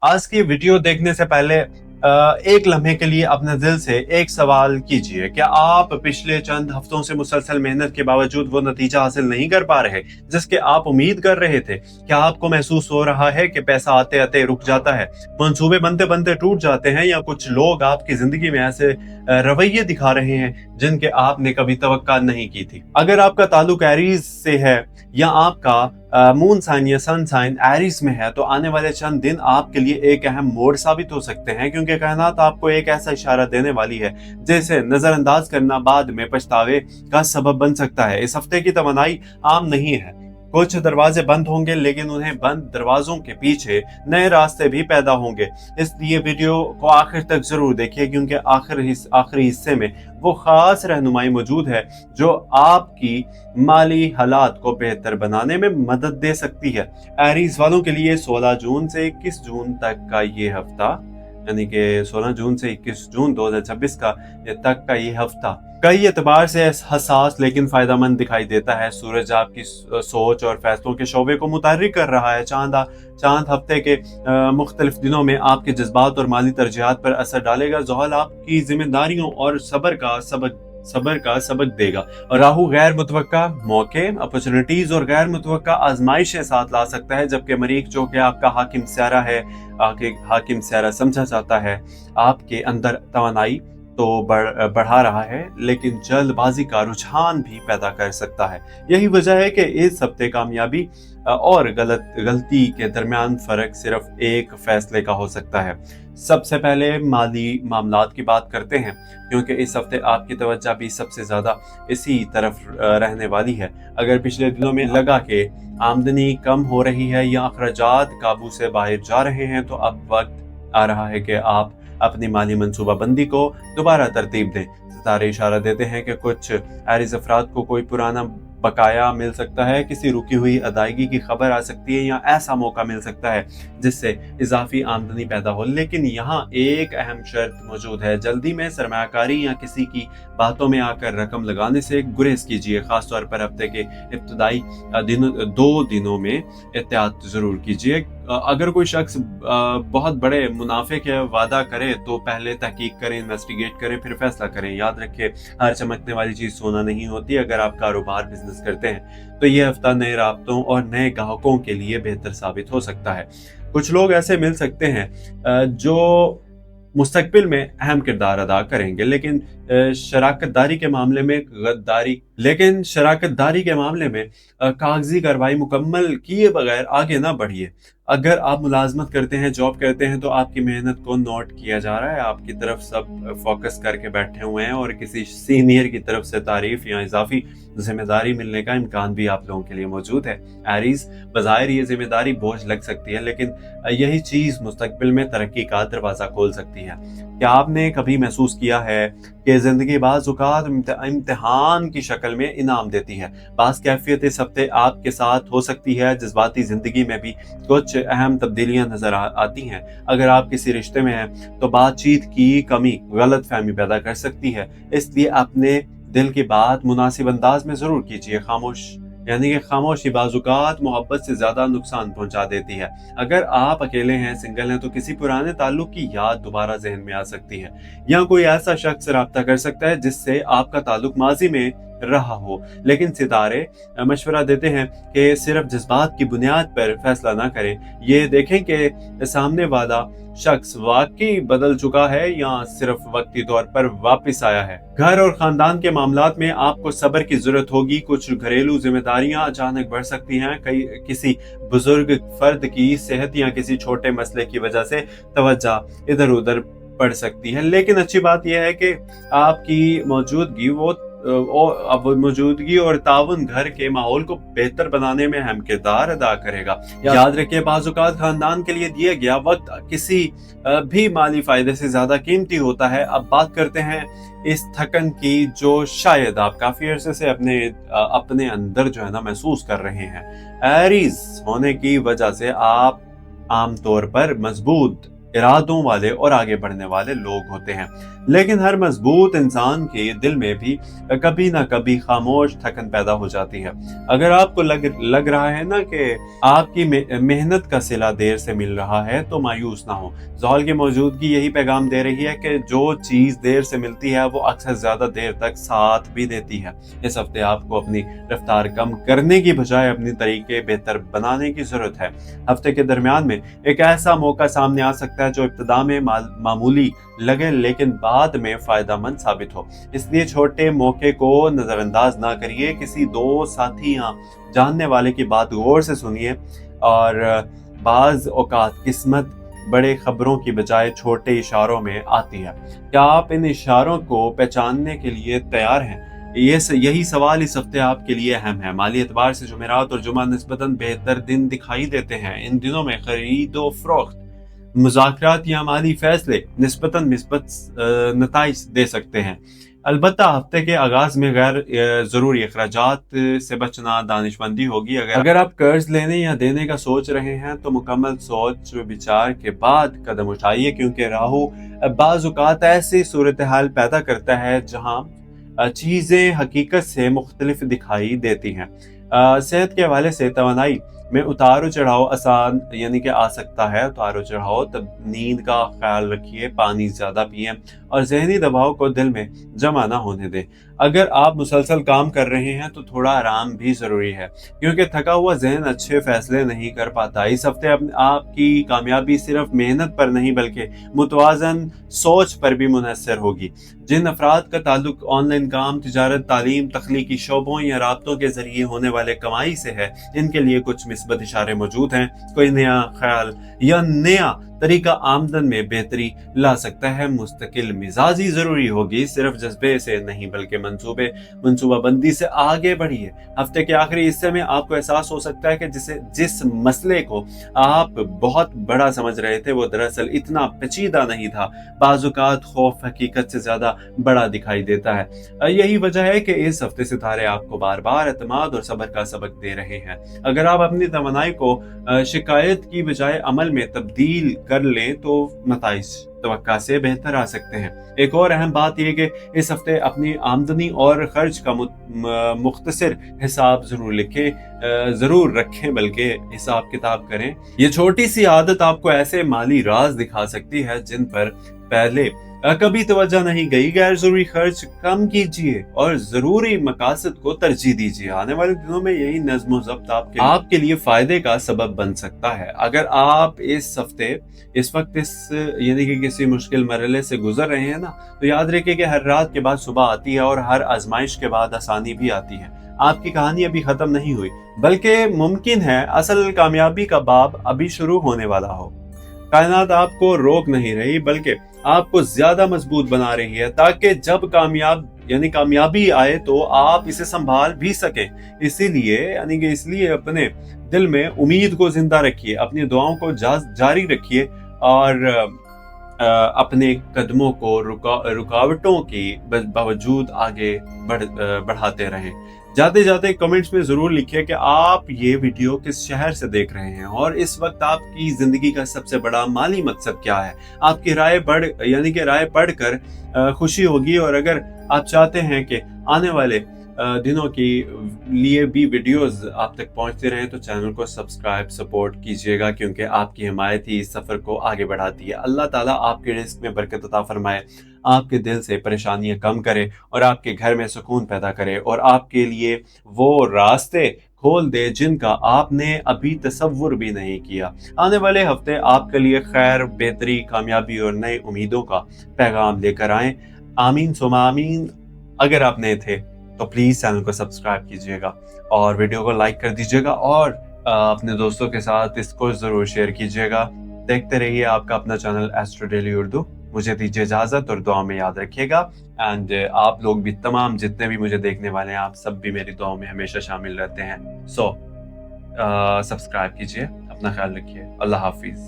आज की वीडियो देखने से पहले एक लम्हे के लिए अपने दिल से एक सवाल कीजिए। क्या आप पिछले चंद हफ्तों से मुसलसल मेहनत के बावजूद वो नतीजा हासिल नहीं कर पा रहे जिसके आप उम्मीद कर रहे थे? क्या आपको महसूस हो रहा है कि पैसा आते आते रुक जाता है, मंसूबे बनते बनते टूट जाते हैं, या कुछ लोग आपकी जिंदगी में ऐसे रवैये दिखा रहे हैं जिनके आपने कभी तवक्का नहीं की थी? अगर आपका ताल्लुक एरीज से है या आपका मून साइन या सन साइन एरीज में है, तो आने वाले चंद दिन आपके लिए एक अहम मोड़ साबित हो सकते हैं, क्योंकि कायनात आपको एक ऐसा इशारा देने वाली है जिसे नजरअंदाज करना बाद में पछतावे का सबब बन सकता है। इस हफ्ते की तमन्नाई आम नहीं है। कुछ दरवाजे बंद होंगे, लेकिन उन्हें बंद दरवाजों के पीछे नए रास्ते भी पैदा होंगे। इसलिए वीडियो को आखिर तक जरूर देखिए, क्योंकि आखिरी हिस्से में वो खास रहनुमाई मौजूद है जो आपकी माली हालात को बेहतर बनाने में मदद दे सकती है। एरीज वालों के लिए 16 जून से 21 जून तक का ये हफ्ता, यानी कि 16 जून से 21 जून 2026 का ये हफ्ता कई एतबार से हसास लेकिन फायदेमंद दिखाई देता है। सूरज आपकी सोच और फैसलों के शोबे को मुतहर्रिक कर रहा है। चांद हफ्ते के मुख्तलिफ दिनों में आपके जज्बात और माली तरजीहात पर असर डालेगा। ज़ोहल आपकी जिम्मेदारियों और सब्र का सबक देगा, और राहु गैर मुतवक्का मौके, अपॉर्चुनिटीज और गैर मुतवक्का आजमाइशें साथ ला सकता है। जबकि मरीख, जो कि आपका हाकिम स्यारा है, हाकिम स्यारा समझा जाता है, आपके अंदर तवानाई तो बढ़ा रहा है, लेकिन जल्दबाजी का रुझान भी पैदा कर सकता है। यही वजह है कि इस हफ्ते कामयाबी और गलती के दरमियान फर्क सिर्फ एक फैसले का हो सकता है। सबसे पहले माली मामलात की बात करते हैं, क्योंकि इस हफ्ते आपकी तवज्जो भी सबसे ज्यादा इसी तरफ रहने वाली है। अगर पिछले दिनों में लगा कि आमदनी कम हो रही है या अखराजात काबू से बाहर जा रहे हैं, तो अब वक्त आ रहा है कि आप अपनी माली मंसूबाबंदी को दोबारा तरतीब दें। सितारे इशारा देते हैं कि कुछ एरीज अफराद को कोई पुराना बकाया मिल सकता है, किसी रुकी हुई अदायगी की खबर आ सकती है, या ऐसा मौका मिल सकता है जिससे इजाफी आमदनी पैदा हो। लेकिन यहाँ एक अहम शर्त मौजूद है। जल्दी में सरमायाकारी या किसी की बातों में आकर रकम लगाने से गुरेज कीजिए। खासतौर पर हफ्ते के इब्तदाई 2 दिनों में एहतियात जरूर कीजिए। अगर कोई शख्स बहुत बड़े मुनाफे के वादा करे तो पहले तहकीक करें, इन्वेस्टिगेट करें, फिर फैसला करें। याद रखें, हर चमकने वाली चीज सोना नहीं होती। अगर आप कारोबार बिजनेस करते हैं तो ये हफ्ता नए राब्तों और नए ग्राहकों के लिए बेहतर साबित हो सकता है। कुछ लोग ऐसे मिल सकते हैं जो मुस्तकबिल में अहम किरदार अदा करेंगे, लेकिन शराकतदारी के मामले में कागजी कार्रवाई मुकम्मल किए बगैर आगे ना बढ़िए। अगर आप मुलाजमत करते हैं, जॉब करते हैं, तो आपकी मेहनत को नोट किया जा रहा है। आपकी तरफ सब फोकस करके बैठे हुए हैं, और किसी सीनियर की तरफ से तारीफ या इजाफी जिम्मेदारी मिलने का इम्कान भी आप लोगों के लिए मौजूद है। एरीज, बज़ाहिर ये जिम्मेदारी बोझ लग सकती है, लेकिन यही चीज मुस्तकबिल में तरक्की का दरवाजा खोल सकती है। क्या आपने कभी महसूस किया है कि जिंदगी बाज़ औक़ात इम्तिहान की शक्ल में इनाम देती है? बाज़ कैफियत इस हफ्ते आपके साथ हो सकती है। जज्बाती जिंदगी में भी कुछ अहम तब्दीलियां नजर आती हैं। अगर आप किसी रिश्ते में हैं तो बातचीत की कमी गलत फहमी पैदा कर सकती है। इसलिए अपने दिल की बात मुनासिब अंदाज में जरूर कीजिए। खामोशी बाज़-औक़ात मोहब्बत से ज्यादा नुकसान पहुंचा देती है। अगर आप अकेले हैं, सिंगल हैं, तो किसी पुराने ताल्लुक की याद दोबारा जहन में आ सकती है, या कोई ऐसा शख्स राब्ता कर सकता है जिससे आपका ताल्लुक माजी में रहा हो। लेकिन सितारे मशवरा देते हैं कि सिर्फ जज्बात की बुनियाद पर फैसला ना करें। ये देखें कि सामने वाला शख्स वाकई बदल चुका है या सिर्फ वक्ती तौर पर वापस आया है। घर और खानदान के मामलात में आपको सब्र की जरूरत होगी। कुछ घरेलू जिम्मेदारियां अचानक बढ़ सकती हैं। किसी बुजुर्ग फर्द की सेहत या किसी छोटे मसले की वजह से तवज्जो इधर उधर पड़ सकती है। लेकिन अच्छी बात यह है कि आपकी मौजूदगी और ताउन घर के माहौल को बेहतर बनाने में अहम किरदार अदा करेगा। याद रखिए, बाज़ औक़ात खानदान के लिए दिया गया वक्त किसी भी माली फायदे से ज्यादा कीमती होता है। अब बात करते हैं इस थकन की जो शायद आप काफी अरसे से अपने अंदर जो है ना महसूस कर रहे हैं। एरीज होने की वजह से आप आमतौर पर मजबूत इरादों वाले और आगे बढ़ने वाले लोग होते हैं। लेकिन हर मजबूत इंसान के दिल में भी कभी ना कभी खामोश थकन पैदा हो जाती है। अगर आपको लग रहा है ना कि आपकी मेहनत का सिला देर से मिल रहा है, तो मायूस ना हो। ज़ोहल की मौजूदगी यही पैगाम दे रही है कि जो चीज़ देर से मिलती है वो अक्सर ज़्यादा देर तक साथ भी देती है। इस हफ्ते आपको अपनी रफ्तार कम करने की बजाय अपने तरीके बेहतर बनाने की ज़रूरत है। हफ्ते के दरमियान में एक ऐसा मौका सामने आ सकता है जो इब्तिदा में मामूली लगे लेकिन बाद में फ़ायदेमंद साबित हो। इसलिए छोटे मौके को नज़रअंदाज ना करिए। किसी दोस्त, साथी या जानने वाले की बात गौर से सुनिए। और बाज़ औक़ात किस्मत बड़े खबरों की बजाय छोटे इशारों में आती है। क्या आप इन इशारों को पहचानने के लिए तैयार हैं? यही सवाल इस हफ्ते आपके लिए अहम है। माली एतबार से जुमेरात और जुमा निस्बतन बेहतर दिन दिखाई देते हैं। इन दिनों में खरीद व फरोख्त, मुज़ाकरात या माली फैसले निस्बतन मिस्बत नताइज दे सकते हैं। अलबत्ता हफ्ते के आगाज में गैर ज़रूरी अखराजात से बचना दानिशमंदी होगी। अगर आप कर्ज लेने या देने का सोच रहे हैं तो मुकम्मल सोच विचार के बाद कदम उठाइए, क्योंकि राहु बाज़ औक़ात ऐसी सूरत हाल पैदा करता है जहां चीज़ें हकीकत से मुख्तलिफ दिखाई देती हैं। सेहत के हवाले से तवानाई में उतार चढ़ाव आसान यानी कि आ सकता है। उतार चढ़ाव, तब नींद का ख्याल रखिए, पानी ज़्यादा पिएं और जहनी दबाव को दिल में जमा ना होने दें। अगर आप मुसलसल काम कर रहे हैं तो थोड़ा आराम भी ज़रूरी है, क्योंकि थका हुआ जहन अच्छे फैसले नहीं कर पाता। इस हफ्ते आपकी कामयाबी सिर्फ मेहनत पर नहीं बल्कि मुतवाज़न सोच पर भी मुनहसर होगी। जिन अफराद का ताल्लुक ऑनलाइन काम, तिजारत, तालीम, तख्लीकी शोबों या राब्तों के जरिए होने वाले कमाई से है, इनके लिए कुछ मिस्बत इशारे मौजूद हैं। कोई नया ख्याल या नया तरीका आमदन में बेहतरी ला सकता है। मुस्तकिल मिजाजी जरूरी होगी, सिर्फ जज्बे से नहीं बल्कि मंसूबाबंदी से आगे बढ़िए। हफ्ते के आखिरी हिस्से में आपको एहसास हो सकता है कि जिस मसले को आप बहुत बड़ा समझ रहे थे वो दरअसल इतना पेचीदा नहीं था। बाज़-औक़ात खौफ हकीकत से ज्यादा बड़ा दिखाई देता है। यही वजह है कि इस हफ्ते सितारे आपको बार बार एतमाद और सब्र का सबक दे रहे हैं। अगर आप अपनी तमन्नाई को शिकायत की बजाय अमल में तब्दील कर लें तो नताइज तवक्का से बेहतर आ सकते हैं। एक और अहम बात यह कि इस हफ्ते अपनी आमदनी और खर्च का मुख्तसर हिसाब जरूर रखें बल्कि हिसाब किताब करें। ये छोटी सी आदत आपको ऐसे माली राज दिखा सकती है जिन पर पहले कभी तवज्जो नहीं गई। गैर जरूरी खर्च कम कीजिए और जरूरी मकासद को तरजीह दीजिए। आने वाले दिनों में यही नज़्म व ज़ब्त आपके लिए फायदे का सबब बन सकता है। अगर आप इस वक्त यानी कि किसी मुश्किल मरहले से गुजर रहे हैं ना, तो याद रखिए कि हर रात के बाद सुबह आती है और हर आजमाइश के बाद आसानी भी आती है। आपकी कहानी अभी खत्म नहीं हुई, बल्कि मुमकिन है असल कामयाबी का बाब अभी शुरू होने वाला हो। कायनात आपको रोक नहीं रही बल्कि आपको ज्यादा मजबूत बना रही है, ताकि जब कामयाबी आए तो आप इसे संभाल भी सकें। इसलिए अपने दिल में उम्मीद को जिंदा रखिए, अपनी दुआओं को जारी रखिए और अपने कदमों को रुकावटों के बावजूद आगे बढ़ाते रहें। जाते जाते कमेंट्स में जरूर लिखिए कि आप ये वीडियो किस शहर से देख रहे हैं और इस वक्त आपकी जिंदगी का सबसे बड़ा माली मकसद क्या है। आपकी राय पढ़कर खुशी होगी। और अगर आप चाहते हैं कि आने वाले दिनों के लिए भी वीडियोस आप तक पहुंचते रहें तो चैनल को सब्सक्राइब सपोर्ट कीजिएगा, क्योंकि आपकी हिमायत ही इस सफर को आगे बढ़ाती है। अल्लाह ताला आपके रिस्क में बरकत अता फरमाए, आपके दिल से परेशानियां कम करे और आपके घर में सुकून पैदा करे और आपके लिए वो रास्ते खोल दे जिनका आपने अभी तसव्वुर भी नहीं किया। आने वाले हफ्ते आपके लिए खैर, बेहतरी, कामयाबी और नई उम्मीदों का पैगाम लेकर आए। आमीन सुमा आमीन। अगर आप नए थे तो प्लीज चैनल को सब्सक्राइब कीजिएगा और वीडियो को लाइक कर दीजिएगा और अपने दोस्तों के साथ इसको जरूर शेयर कीजिएगा। देखते रहिए आपका अपना चैनल एस्ट्रो डेली उर्दू। मुझे दीजिए इजाजत और दुआ में याद रखिएगा। एंड आप लोग भी, तमाम जितने भी मुझे देखने वाले हैं, आप सब भी मेरी दुआओं में हमेशा शामिल रहते हैं। सब्सक्राइब कीजिए, अपना ख्याल रखिए। अल्लाह हाफिज।